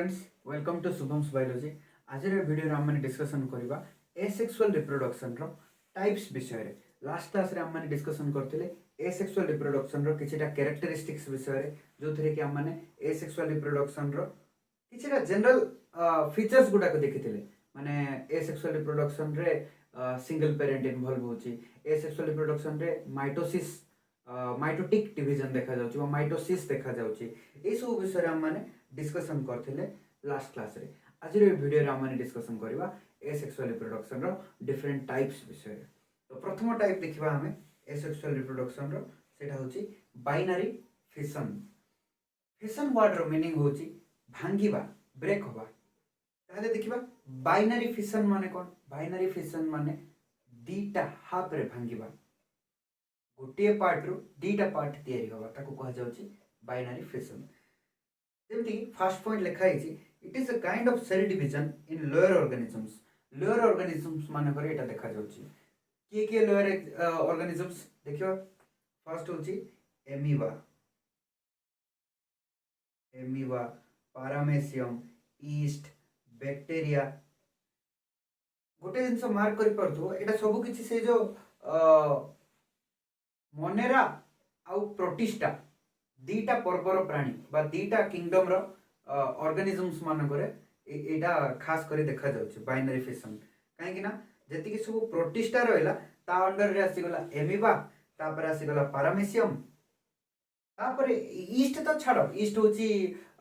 Friends, welcome to Shubham's biology. आज video आम discussion करवा एसेक्सुअल रिप्रोडक्शन रो टाइप्स विषय रे। लास्ट क्लास रे आम डिस्कसन करथिले एसेक्सुअल रिप्रोडक्शन रो किछिटा कैरेक्टरिस्टिक्स विषय रे, जो थरे कि आम एसेक्सुअल रिप्रोडक्शन रो किछिटा जनरल फीचर्स गुडा को देखिथिले। माने एसेक्सुअल रिप्रोडक्शन रे सिंगल पेरेंट इन्वॉल्व होची, एसेक्सुअल रिप्रोडक्शन रे माइटोसिस माइटोटिक डिवीजन देखा जाउची वा माइटोसिस देखा जाउची। ए सब विषय रे आम डिस्कसन करथिले लास्ट क्लास रे। आज वीडियो रे आम डिस्कसन करबा एसेक्सुअल रिप्रोडक्शन रो डिफरेंट टाइप्स विषय रे। तो प्रथम टाइप देखिबा हमें एसेक्सुअल रिप्रोडक्शन रो, सेटा होची बाइनरी फिशन। फिशन वर्ड रो मीनिंग होची भांगिबा, ब्रेक होबा। ताले देखिबा बाइनरी फिशन माने कोन? बाइनरी फिशन माने दीटा हाफ रे भांगिबा, गोटे पार्ट रो दीटा पार्ट तयारी होबा, ताको कहा जाउची बाइनरी फिशन। जेमती फर्स्ट पॉइंट लिखा है, it is a kind of cell division in lower organisms. Lower organisms माने करे एटा देखा जाउची। के लोअर ऑर्गेनिजम्स देखियो, फर्स्ट होची amoeba, amoeba, paramecium, yeast, bacteria. गोटे जिनस मार्क करि परथो, एटा सब किछि से जो मोनेरा आउ प्रोटिस्टा दीटा पर्वर प्राणी बा दीटा किंगडम रो ऑर्गेनिजम्स मान करे एटा खास करी देखा जाउछ बाइनरी फिशन। काहे कि ना जति कि सब प्रोटिस्टा रहला ता अंडर रे आसी गला एमीबा, तापर आसी गला पारामेसियम, तापर ईस्ट तो छाड़ो, ईस्ट होची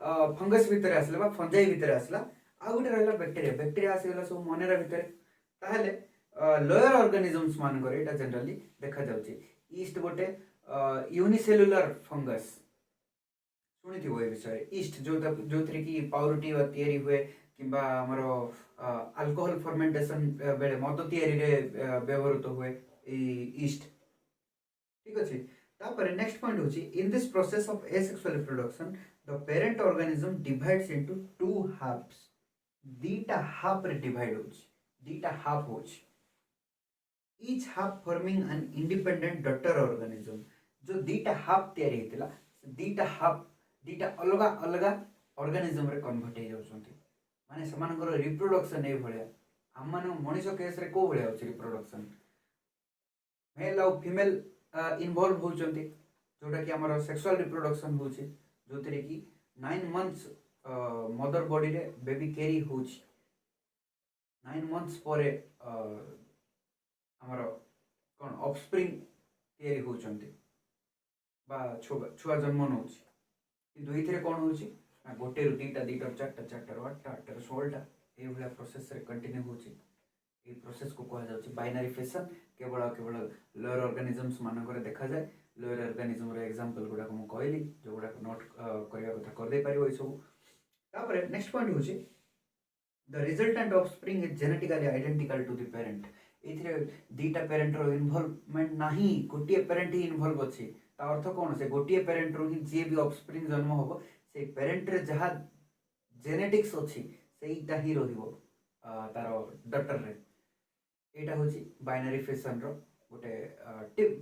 फंगस भीतर आसला बा फंजाई भीतर आसला। आ गुटे रहला बैक्टीरिया, बैक्टीरिया आसी गला सब मोनेरा भीतर। ताहले लोअर ऑर्गेनिजम्स मान करे एटा जनरली देखा जाउछ। ईस्ट गोटे यूनिसेलुलर फंगस, शुणी थी विषय। ईस्ट जो थी कि पाउरुटी तैयारी हुए किंबा हमर अल्कोहल फर्मेंटेशन बेले मद तैयारी रे व्यवहृत हुए ईस्ट। ठीक अछि। तापर नेक्स्ट पॉइंट होची, in this process of asexual reproduction the parent organism divides into two halves. दीटा हाफ रे डिवाइड होची, दीटा हाफ होची, each half forming an independent daughter organism। जो दीटा हाफ तैयारी हेतिला, दीटा हाफ दीटा अलगा अलगा ऑर्गेनिज्म रे कन्वर्ट हे जाउछंती। माने समानकर रिप्रोडक्शन ए भलिया हम माने मनुष्य केस रे को भलिया होची रिप्रोडक्शन, मेल और फीमेल इन्वॉल्व होचंती, जोटा कि हमर सेक्सुअल रिप्रोडक्शन होची, जोतरे कि 9 मंथ्स मदर बॉडी रे बेबी कैरी होची। 9 मंथ्स परे हमर कोन ऑफस्प्रिंग तैयारी होचंती बा छुआ जन्म नउची। किंतु इथिरे कोन होची ना गोटे रु दीटा, दीटा रु चारटा, चारटा रु आठटा, आठटा रु 16टा ए भलिया प्रोसेस रे कंटिन्यू होची। ए प्रोसेस को कहा जाउची बाइनरी फिशन। केवल केवल लोअर ऑर्गेनिजम्स मान करे देखा जाए। लोअर ऑर्गेनिजम रे एग्जांपल गुडा को म कहली, जो गुडा को नोट करिया कथा कर दे परिबो। ए सब तापर नेक्स्ट पॉइंट होची, the resultant offspring is genetically identical to the parent. एथिरे दीटा पेरेंट रो इन्वॉल्वमेंट नाही, गोटे पेरेंट ही इन्वॉल्व अछि। ता अर्थ कोन? से गोटे पेरेंट रो ही जे भी ऑफस्प्रिंग जन्म होबो, से पेरेंट रे जहा जेनेटिक्स अछि सेइटा ही रहिबो तारो डॉटर रे। एटा होची बाइनरी फिशन रो गोटे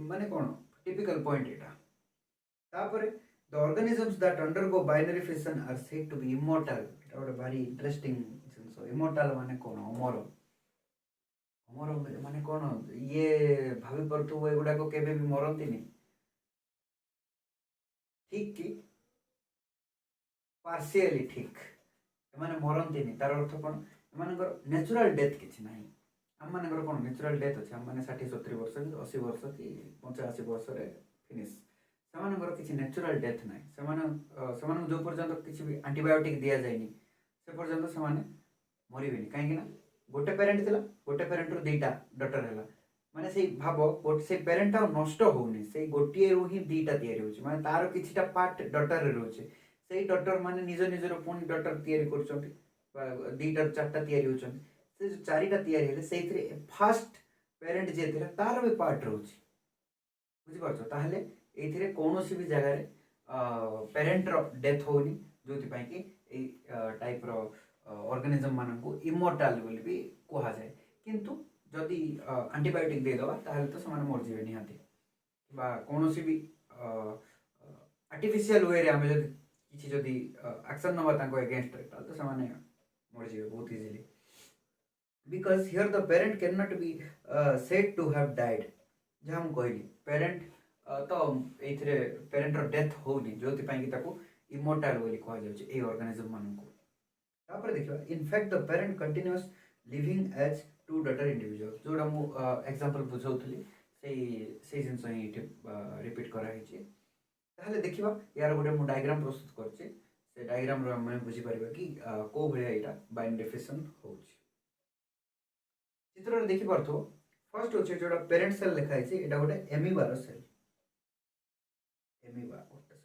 माने कोन टिपिकल पॉइंट एटा। तापरे the organisms that undergo binary fission are said to be immortal. एटा गोटे भारी इंटरेस्टिंग जिंस। इमॉर्टल माने कोन? अमर। अमर माने कोन? ये भाभी परथु ए गुडा को केबे भी मरंतिनी, ठीक कि पार्शियली ठीक, एमाने मरंतिनी। तार अर्थ कोन? एमानकर नेचुरल डेथ किछि नाही। हम मानकर कोन नेचुरल डेथ अछि, हम माने 60 70 वर्ष कि 80 वर्ष कि 85 वर्ष रे फिनिश। सेमानकर किछि नेचुरल डेथ नाही। सेमान जो पर्यंत किछि भी एंटीबायोटिक दिया जायनी, से पर्यंत सेमाने मरिबेनी। काहे कि ना गोटे पेरेंट थिला, गोटे पेरेंट रो दीटा डॉटर हैला, माने सेई भाबो गोटे से पेरेंट आ नष्ट होउनी, सेई गोटिए रो ही दीटा तयारी होछि। माने तार किछिटा पार्ट डॉटर रे रहउछि, सेई डॉटर माने निज निज रो पुनी डॉटर तयारी करछंती बा दीटा चारटा तयारी होछंती। से जो चारिटा तयारी हेले सेइथरे फर्स्ट पेरेंट जे थिला तार भी पार्ट रहउछि। बुझि परछो? ताहले एथिरे कोनोसी भी जगह रे पेरेंट रो डेथ होउनी, जोति पई कि ए टाइप रो ऑर्गेनिज्म मान को इमॉर्टल बोली भी कहा जाए। किंतु जदि एंटीबायोटिक दे दवा ताहले तो समान मर जीवे निहाती, बा कोनोसी भी आर्टिफिशियल वे रे हम जदि किसी जदि एक्शन नवा तांको अगेंस्ट रे तो से मर जाए बहुत easily because here the parent cannot be said to have died जहाँ ମୁଁ କହିଲି parent ତ ଏଇଥିରେ parent ର death होनी जो कि ताको immortal बोली कहा जाଉଛି ए organism ମାନଙ୍କୁ तापर देखिबा in fact the parent continues living as two daughter individuals जोड़ा मु एग्जांपल बुझौथली सेही जिनस ही रिपीट करा हिची ताहले देखिबा यार गोटे मु डायग्राम प्रस्तुत करछि से डायग्राम रो हम बुझी परबा कि को भलिया एटा बाइनरी फिशन होଉଛି चित्र देखि पारथो फर्स्ट होचे जोड़ा पेरेंट सेल लिखा है एटा गोटे एमीबा रो सेल एमीबा गोटे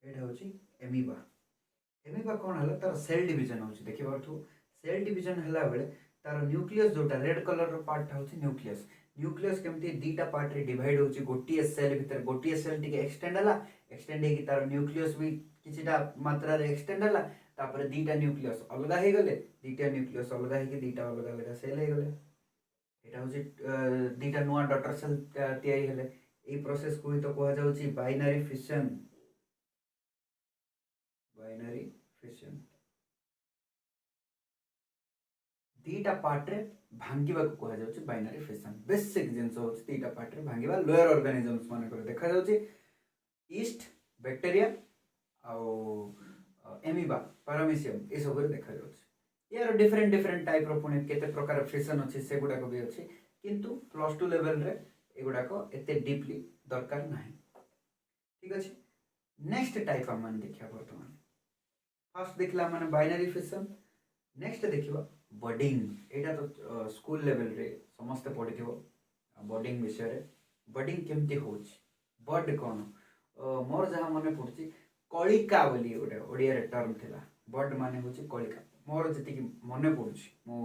सेल एटा होची एमीबा एमीबा कोन हला तार सेल डिवीजन होची देखि पारथो सेल डिवीजन हला बेले तार न्यूक्लियस जोटा रेड कलर रो पार्ट होची न्यूक्लियस न्यूक्लियस केमती दीटा पार्ट रे डिवाइड होची गोटिए सेल भीतर गोटिए सेल टिके एक्सटेंड हेकी तार न्यूक्लियस भी किछिटा मात्रा रे एक्सटेंड हला तापर दीटा न्यूक्लियस अलग हे गले दीटा न्यूक्लियस अलग हे कि दीटा अलग अलग सेल हे गले एटा होची दीटा नुवा डॉटर सेल तयारी हेले ए प्रोसेस को ही तो कहा जाउची बाइनरी फिशन दीटा पार्ट रे भांगिबा को कहा जाउची बाइनरी फिशन बेसिक जिंस होची दीटा पार्ट रे भांगिबा लोअर ऑर्गेनिजम्स माने को देखा जाउची ईस्ट बैक्टीरिया आउ एमीबा पैरामीशियम ए सब देखा जाउची यार डिफरेंट डिफरेंट टाइप रो पुणे केते प्रकार फिशन अछि से गुडा को भी अछि किंतु प्लस 2 लेवल रे ए गुडा को एते डीपली दरकार नाही ठीक अछि नेक्स्ट टाइप हम देखिया वर्तमान फर्स्ट देखला माने बाइनरी फिशन नेक्स्ट देखिबा बडिंग एटा तो स्कूल लेवल रे समस्त पढिथिबो बडिंग विषय रे बडिंग केमती होची बड कोन मोर जहा मने पडची कलिका बोली ओडे ओडिया रे टर्म थिला बड माने होची कलिका मोर जति कि मने पडची मो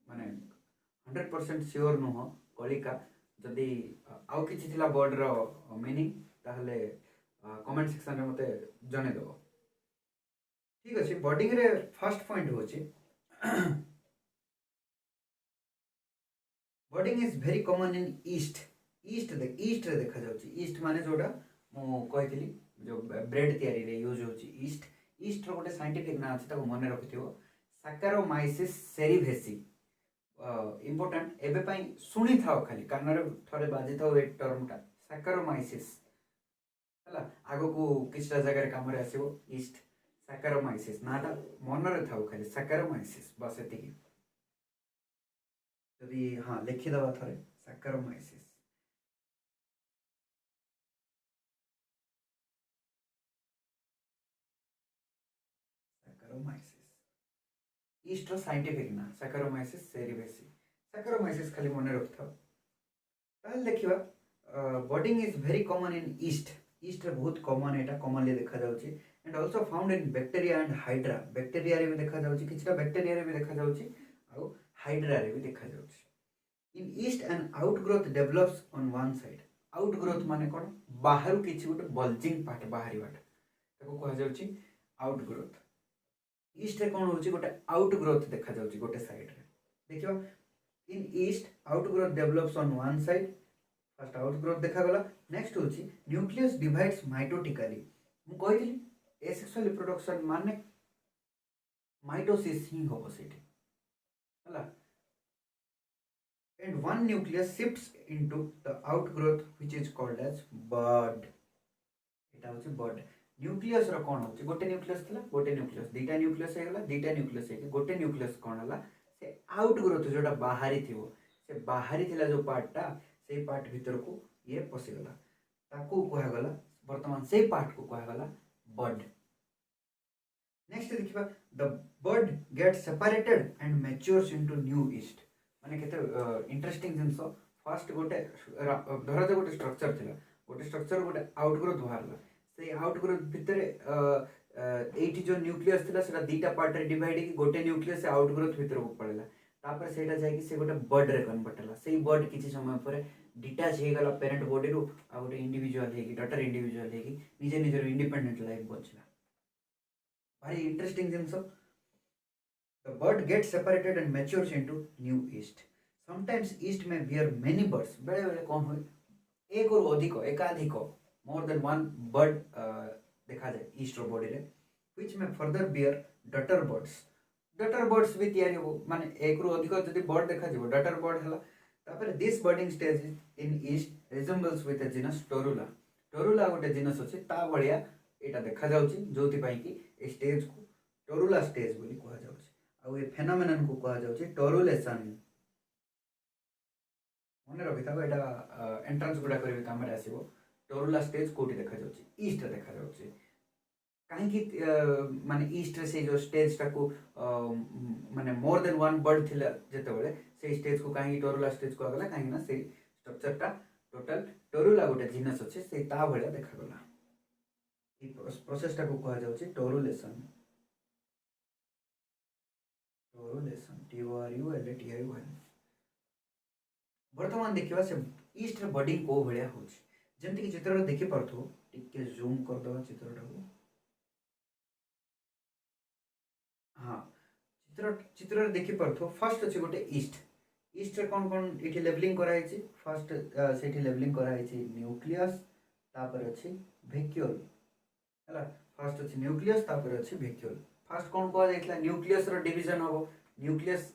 माने 100% श्योर नो हो कलिका जदी आउ किछि थिला बड रो मीनिंग ताहले कमेंट सेक्शन रे मते जने दो ठीक अछि बडिंग रे फर्स्ट पॉइंट होची budding is very common in yeast yeast रे देखा जाउची ईस्ट माने जोडा मु कहितली जो ब्रेड तयारी रे यूज होची ईस्ट ईस्ट रो गोटे साइंटिफिक ना अछि ताको मने रखिथिबो सैकारोमाइसिस सेरिवेसी इंपोर्टेंट एबे पई सुनी थाओ खाली कान रे थरे बाजी थाओ ए टर्मटा सैकारोमाइसिस हला आगो को किछटा जगह रे काम रे आसीबो ईस्ट सैकारोमाइसिस नाटा मन रे थाओ खाली सैकारोमाइसिस बस एतिकी यदि हां लिखि दबा थरे सैकारोमाइसिस ईस्ट रो साइंटिफिक ना सैकारोमाइसिस सेरिवेसी सैकारोमाइसिस खाली मन रखथाओ ताल देखिबा budding is very common in yeast yeast रे बहुत कॉमन एटा कॉमनली देखा जाउची and also found in bacteria and hydra bacteria रे भी देखा जाउची किछटा बैक्टीरिया रे भी देखा जाउची आ हाइड्रा रे भी देखा जाउची in yeast an outgrowth develops on one side outgrowth माने कोन बाहर किछि गोटे बल्जिंग पार्ट बाहरी बाट ताको कहा जाउची आउटग्रोथ ईस्ट रे कोन होची गोटे आउटग्रोथ देखा जाउची गोटे साइड रे देखिबा in yeast outgrowth develops on one side first outgrowth देखा गला नेक्स्ट होची न्यूक्लियस डिवाइड्स माइटोटिकली मु कहितली एसेक्सुअल रिप्रोडक्शन माने माइटोसिस ही होबो सेठी हला and one nucleus shifts into the outgrowth which is called as bud eta hochi bud nucleus रो कोन होची गोटे न्यूक्लियस थिला गोटे न्यूक्लियस दीटा न्यूक्लियस हे गला दीटा न्यूक्लियस हे गोटे न्यूक्लियस कोन हला से आउटग्रोथ जोटा बाहरी थिवो से बाहरी थिला जो पार्टटा से पार्ट भीतर को ये पसि गला ताकू कहा गला वर्तमान से पार्ट को कहा गला बड नेक्स्ट देखिबा the bud get separated and matures into new yeast माने केते इंटरेस्टिंग जिंस फर्स्ट गोटे धरा जे गोटे स्ट्रक्चर थिला गोटे स्ट्रक्चर गोटे आउटग्रोथ बाहरला से आउटग्रोथ भितर एठी जो न्यूक्लियस थिला सेटा दीटा पार्ट रे डिवाइड की गोटे न्यूक्लियस से आउटग्रोथ भितर को पड़ेला तापर सेटा जाय कि से गोटे बड रे कन्वर्ट होला सेही बड किछि समय पर डिटैच हे गला पेरेंट बॉडी रो आ गोटे इंडिविजुअल हे कि डॉटर इंडिविजुअल हे कि निजे निजे इंडिपेंडेंट लाइफ बचला very interesting jeans the bud gets separated and matures into new yeast sometimes east में बियर मेनी बर्ड्स, बेले बेले कौन हुए एक और अधिक एकाधिक मोर देन वन बर्ड देखा जाए ईस्ट बॉडी रे व्हिच में फर्दर बियर डटर बर्ड्स भी तैयारी हो माने एक रु अधिक जदि बर्ड देखा जिवो डटर बर्ड हला तापर this budding stage in yeast resembles with a genus Torula गोटे जीनस अछि ता भलिया एटा देखा जाउची जोति पई कि ए स्टेज को टोरुला स्टेज बोली कहा जाउची आ ए फेनोमेनन को कहा जाउची टोरुलेशन। मन रखी था एटा एंट्रेंस गुडा करबे काम रे आसीबो टोरुला स्टेज कोठी देखा जाउची ईस्ट देखा जाउची कहीं माने ईस्ट से जो स्टेज टाको माने मोर देन वन बर्ड थिला जेते बेले से स्टेज को कहीं टोरुला स्टेज को आगला कहीं ना से स्ट्रक्चर टा टोटल टोरुला गोटे जीनस अछि से ता भलिया देखा गला ई प्रोसेस टा को कहा जाउची टोरुलेशन TORULATION। वर्तमान देखिबा से ईस्ट रे बॉडिंग को भलिया होची जेंति कि चित्र रे देखि परथो टिके जूम कर दो चित्र टाको हाँ चित्र देखि परथो फर्स्ट अछि गोटे ईस्ट रे कोन इठी लेबलिंग करा हैछि फर्स्ट सेठी लेबलिंग करा हैछि न्यूक्लियस तापर अछि वैक्यूल हला फर्स्ट अछि न्यूक्लियस तापर अछि वैक्यूल फर्स्ट कोन को जाइतला न्यूक्लियस रो डिवीजन होबो न्यूक्लियस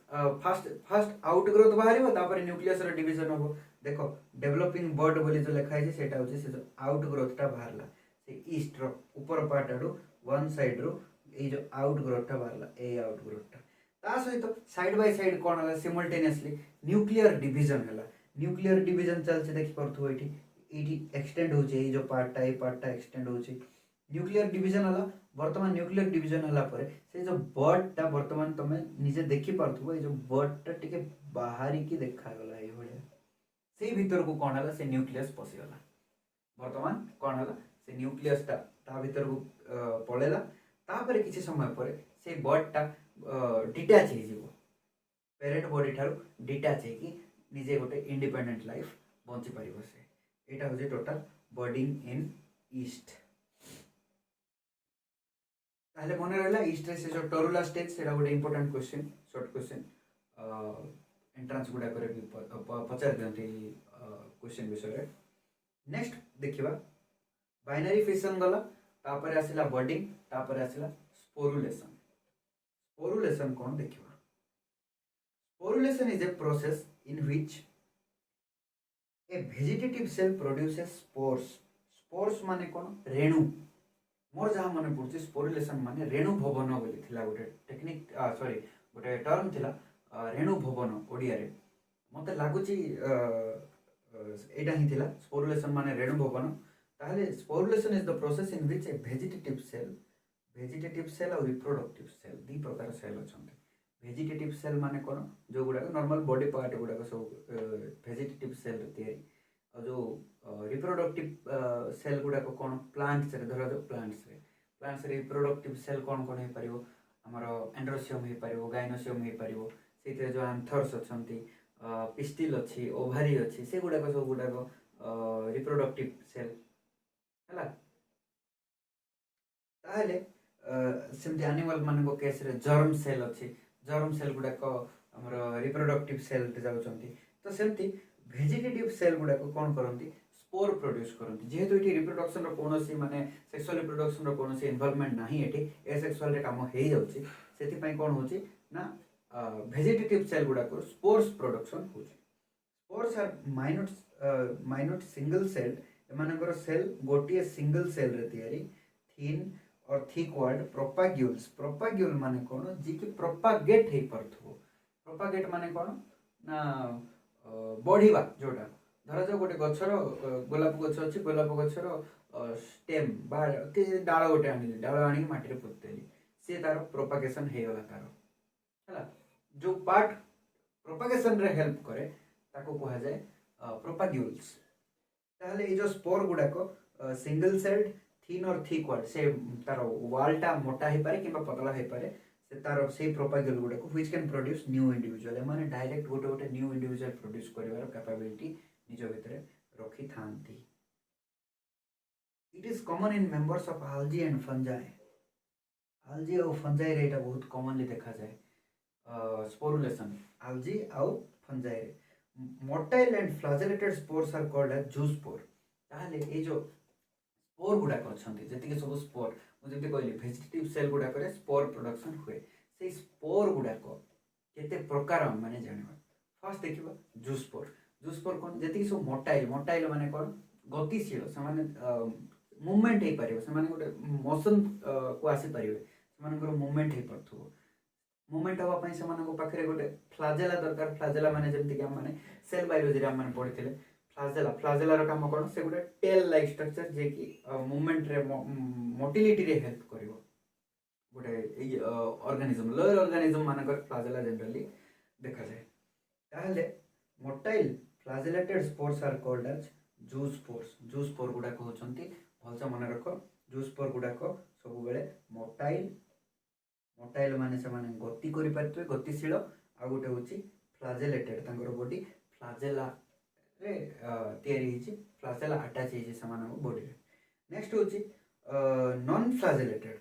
फर्स्ट आउटग्रोथ बाहरिबो तापर न्यूक्लियस रो डिवीजन होबो देखो डेवलपिंग बर्ड बोली जो लिखा है सेटा होछि से जो आउटग्रोथ टा बाहरला से ईस्ट रो ऊपर पार्ट आडू वन साइड रो ए जो आउटग्रोथ टा बाहरला ए आउटग्रोथ टा ता सहित साइड बाय साइड कोन हला सिमुलटेनियसली न्यूक्लियर डिवीजन चलছে देखि परथु एठी एक्सटेंड होछि ए जो पार्ट टा एक्सटेंड होछि न्यूक्लियर डिवीजन हला वर्तमान न्यूक्लियर डिवीजन हला परे से जो बर्ड टा वर्तमान तमे निजे देखि परथु ए जो बर्ड टा टिके बाहरी की देखा गला ए भले से भीतर को कोन हला से न्यूक्लियस पसि गला वर्तमान कोन हला से न्यूक्लियस ता भीतर को पळेला तापर किछि समय परे से बर्ड टा डिटैच हे जिवो पेरेंट बॉडी ठारू डिटैच हे कि निजे गोटे इंडिपेंडेंट लाइफ बंची परिबो से एटा होजे टोटल बॉडिंग इन ईस्ट ताले मने रहला ईस्ट रे से जो टोरुला स्टेज सेटा गोटे important question short question entrance गुडा करे भी पचार दियंती क्वेश्चन विषय नेक्स्ट देखिबा बाइनरी फिशन गला तापर आसिला बॉडिंग तापर आसिला स्पोरुलेशन कौन देखिबा sporulation is a process in which a vegetative cell produces spores माने कौन रेणु मोर जहाँ मन पड़ुछि स्पोरुलेशन माने रेणु भवन बोली थिला गोटे टेक्निक सॉरी गोटे टर्म थिला रेणु भवन ओडिया रे मते लागुछि एटा ही थिला स्पोरुलेशन माने रेणु भवन ताहले sporulation is the process in which a vegetative cell और रिप्रोडक्टिव सेल दी प्रकार सेल अछंते वेजिटेटिव सेल माने कोन जो गुडा नॉर्मल बॉडी पार्ट गुडा सब वेजिटेटिव सेल तयारी और जो रिप्रोडक्टिव सेल गुडा कोन प्लांट्स रे धरा जो प्लांट्स रे रिप्रोडक्टिव सेल कोन कोन हे परिबो हमरो एंड्रोसियम हे परिबो गाइनोसियम हे परिबो सेते जो एंथर्स अछंती पिस्टिल अछि ओवारी अछि से गुडा सब गुडा रिप्रोडक्टिव सेल हला ताहले सेमती एनिमल मान को केस रे जर्म सेल गुडा को हमर रिप्रोडक्टिव सेल ते जाउचंती तो सेमती वेजिटेटिव सेल गुडा को कोन करंती स्पोर प्रोड्यूस करंती जेहेतु एठी रिप्रोडक्शन रो कोनोसी माने सेक्सुअल रिप्रोडक्शन रो कोनोसी इन्वॉल्वमेंट नाही एठी एसेक्सुअल रे काम हेई जाउची सेति पई कोन होची ना वेजिटेटिव सेल गुडा को स्पोर्स प्रोडक्शन होची spores are minute single cell एमानकर सेल गोटिए सिंगल सेल रे तयारी थिन और थिक वर्ड प्रोपाग्यूल माने कोन जे कि प्रोपागेट हे परथो प्रोपागेट माने कोन ना बढ़ीबा जोटा धरा जो गोटे गछर गोलाप गछ अछि गोलाप गछर स्टेम बा के डाळ गोटे आनिली डाळ आनी माटी रे पुतली से तार प्रोपागेशन हे गला तार हला जो पार्ट प्रोपागेशन रे हेल्प करे ताको कहा जाय प्रोपाग्यूल्स ताहले ए जो स्पोर गुडा को सिंगल सेल्ड थिन और थिक वर्ड से तार वालटा मोटा हे पारे किबा पतला हे पारे से तार से प्रोपागेल गुडा को which can produce new individual माने डायरेक्ट गोटे न्यू इंडिविजुअल प्रोड्यूस करिवार कैपेबिलिटी निज भितरे रखी थांती it is common in members of algae and fungi रे एटा बहुत कॉमनली देखा जाए स्पोरुलेशन algae आउ फंजाई रे motile and flagellated spores are called as zoospore ताहले ए जो स्पोर गुड़ाक अच्छा जी सब स्पोर मुझे कहली भेजिटेटिव सेल गुड़ाक स्पोर प्रोडक्शन हुए से स्पोर गुड़ाक केते प्रकार माने जानिबा फर्स्ट देखिबा जूस्पोर कौन जी सब मोटाइल मोटाइल माने कौन गतिशील से मुवमेंट हो पारे से गोटे मोशन को आसी पारे से मुवमेंट हो पार्थो मुवमेंट हाँपाई से पाखे गोटे फ्लाजेला दरकार फ्लाजेला माने जमती आम मैंने सेल बायोलोजी आम पढ़ी फ्लाजेला फ्लाजेलार काम कौन से गोटे टेल लाइक स्ट्रक्चर जे कि मुवमेंट रे मोटिलिटी रे हेल्प करिवो गोटे ऑर्गेनिज्म लोअर ऑर्गेनिज्म मानकर फ्लाजेला जनरली देखा जाए ताहले motile flagellated spores are called as zoospore गुड़ाक होचंती भलसे मन रख जू स्पोर गुड़ाक सब बेले मोटाइल मोटाइल माने से माने गति करि पारथि गतिशील आ गोटे होची फ्लाजेलेटेड तांकर बॉडी फ्लाजेला रे तयारी हिची फ्लाजेला अटैच हिची समान बॉडी रे नेक्स्ट होची नॉन फ्लाजेलेटेड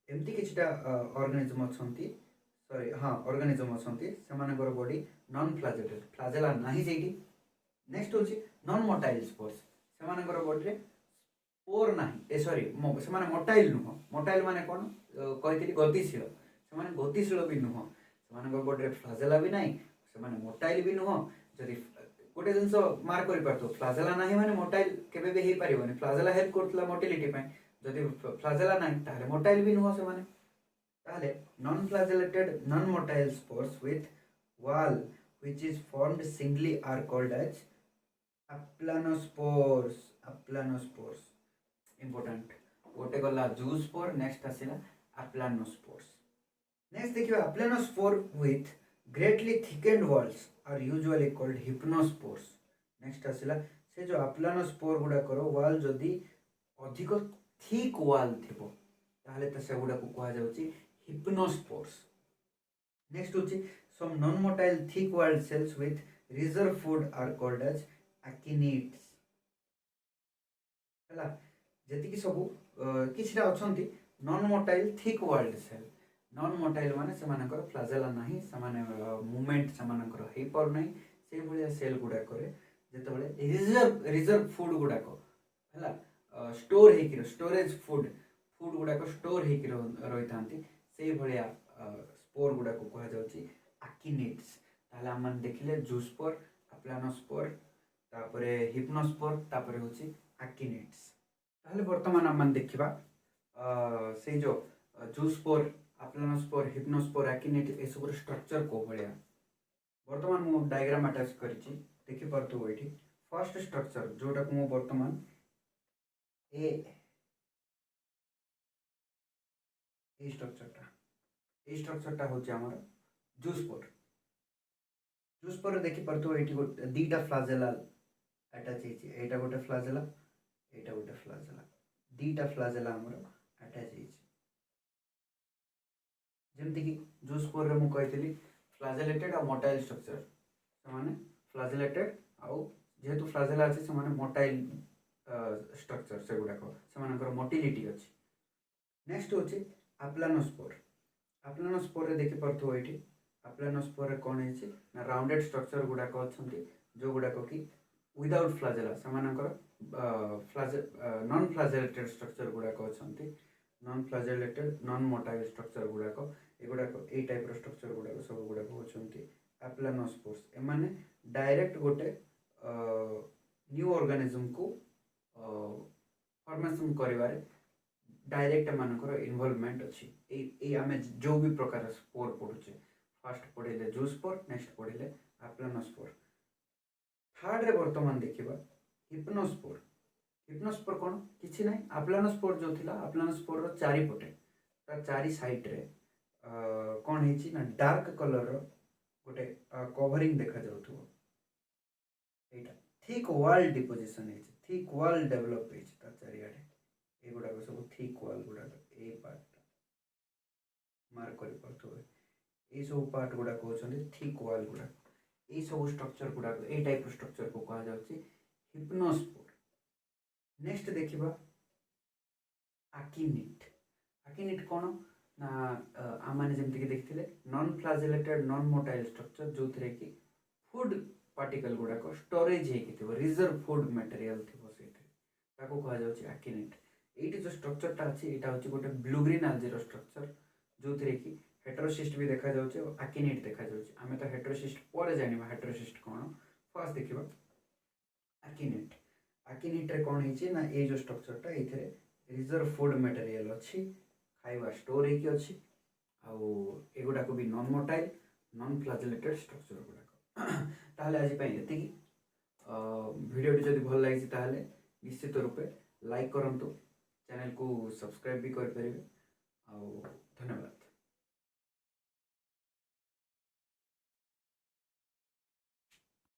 एमती किछटा ऑर्गेनिज्म अछंती सॉरी हाँ ऑर्गेनिज्म अछंती सेमानकर बॉडी नॉन फ्लाजेलेटेड फ्लाजेला नाही जेठी नेक्स्ट होची नॉन मोटाइल स्पोर्स सेमानकर बॉडी रे स्पोर नाही ए सॉरी सेमाने मोटाइल नुह मोटाइल माने कोन कहितली गतिशील सेमाने गतिशील भी नुह सेमानकर बॉडी रे फ्लाजेला भी नाही सेमाने मोटाइल भी नुह जदि गोटे जिनस मार्क करि पारतो फ्लाजेला नाही माने मोटाइल केबे भी हे पारिबोनी फ्लाजेला हेल्प करतला मोटिलिटी पय जदि फ्लाजेला नाही ताले मोटाइल भी नुह सेमाने ताले non flagellated non motile spores with wall which is formed singly are called as aplanospores important गोटे गला जू स्पोर नेक्स्ट आसिला aplanospores नेक्स्ट देखिए aplanospore with greatly thickened walls are usually called hypnospores next आसिला से जो aplanospore गुडा करो wall जदी अधिक थिक वॉल थिबो ताहले त से गुडा को कहा जाउची hypnospores नेक्स्ट होची some non-motile thick-walled cells with reserve food are called as actinids हला जति कि सब किछरा अछंती non motile thick walled cell non motile माने से मानकर फ्लाजेला नाही से माने मूवमेंट से मानकर हे पर नाही से भलिया सेल गुडा करे जेतबेले रिजर्व फूड गुडा को हला स्टोर हे कि स्टोरेज फूड गुडा को स्टोर हे कि रहि थांती से भलिया स्पोर गुडा को कहा जाउची आकिनिड्स ताहले हम देखिले जूस्पोर अप्लानोस्पोर तापरे हिप्नोस्पोर तापरे होची आकिनिड्स ताहले वर्तमान हम देखिबा से जो जूस्पोर अप्लानोस्पोर हिप्नोस्पोर आकिनिड ए सब स्ट्रक्चर को भलिया वर्तमान मु डायग्राम अटैच करिछि देखि परतो एठी फर्स्ट स्ट्रक्चर जोटा को मु वर्तमान ए स्ट्रक्चरटा होची हमर जूस्पोर देखि परतो एठी गोटे दीटा फ्लाजेला अटैच हेछि एटा गोटे फ्लाजेला एटा गोटे फ्लाजेला दीटा फ्लाजेला हमर अटैच हेछि जेमति कि जूस्पोर रे मु कहितली फ्लाजेलेटेड और मोटाइल स्ट्रक्चर समाने फ्लाजेलेटेड आउ जेहेतु फ्लाजेला अछि समाने मोटाइल स्ट्रक्चर से गुडा को समानकर मोटिलिटी अछि नेक्स्ट होछि अप्लानोस्पोर रे देखि परतो एठी अप्लानोस्पोर रे कोन हेछि ना राउंडेड स्ट्रक्चर गुडा को अछंती जो गुडा को कि विदाउट फ्लाजेला समानकर नॉन फ्लाजेलेटेड स्ट्रक्चर गुडा को अछंती non flagellated non motile structure गुडा को एगुडा को ए टाइप रो स्ट्रक्चर गुडा को सब गुडा को अछंती अप्लानोस्पोर्स ए माने डायरेक्ट गोटे न्यू ऑर्गेनिज्म को फॉर्मेशन करिवारे डायरेक्ट मानकर इन्वॉल्वमेंट अछि ए आमे जो भी प्रकार स्पोर पडुचे फर्स्ट पढ़िले जूस्पोर नेक्स्ट पढ़िले अप्लानोस्पोर थर्ड रे वर्तमान देखिबा हिप्नोस्पोर कोन किछि नै अप्लानोस्पोर जो थिला अप्लानोस्पोर रो चारि पटे ता चारि साइड रे कोन हेछि ना डार्क कलर रो गोटे कवरिंग देखा जाउथो एटा थिक वॉल डिपोजिशन हेछि थिक वॉल डेवलप हेछि ता चारि आडे एगुडा को सब थिक वॉल गुडा ए पार्ट मार्क करि परथो ए सब पार्ट गुडा को छथि थिक वॉल गुडा ए सब स्ट्रक्चर गुडा ए टाइप स्ट्रक्चर को कहा जाउछि हिप्नोस्पोर नेक्स्ट देखिबा आकिनिड कोन ना आमाने जेमति कि देखथिले non flagellated non motile structure जो थरे कि फूड पार्टिकल गुड़ाक स्टोरेज हो रिजर्व फूड मटेरियल थी से कहुच्छे आकिनेट ये जो स्ट्रक्चरटा अच्छी यहाँ हूँ गोटे ब्लू ग्रीन आलजीर स्ट्रक्चर जो थी कि हेटेरोसिस्ट भी देखा जाउछे और आकिनेट देखा जाउछे आमे तो हेटेरोसिस्ट पर जानिबा हेटेरोसिस्ट कौन फर्स्ट देखिबा आकिनेट आकिनेट रे कौन होइछे ना ये जो स्ट्रक्चरटा ये रिजर्व फूड मटेरियल अच्छी खाइबा स्टोर होइकी अच्छी आउ एगुड़ा को भी नॉन मोटाइल नॉन फ्लाजेलेटेड स्ट्रक्चर गुड़ाक ताहले आज पई एतिकी भिडियोटी जदि भल लागिछि ताहले निश्चित रूपे लाइक करंतु चैनल को सब्सक्राइब भी कर परिबे आउ धन्यवाद।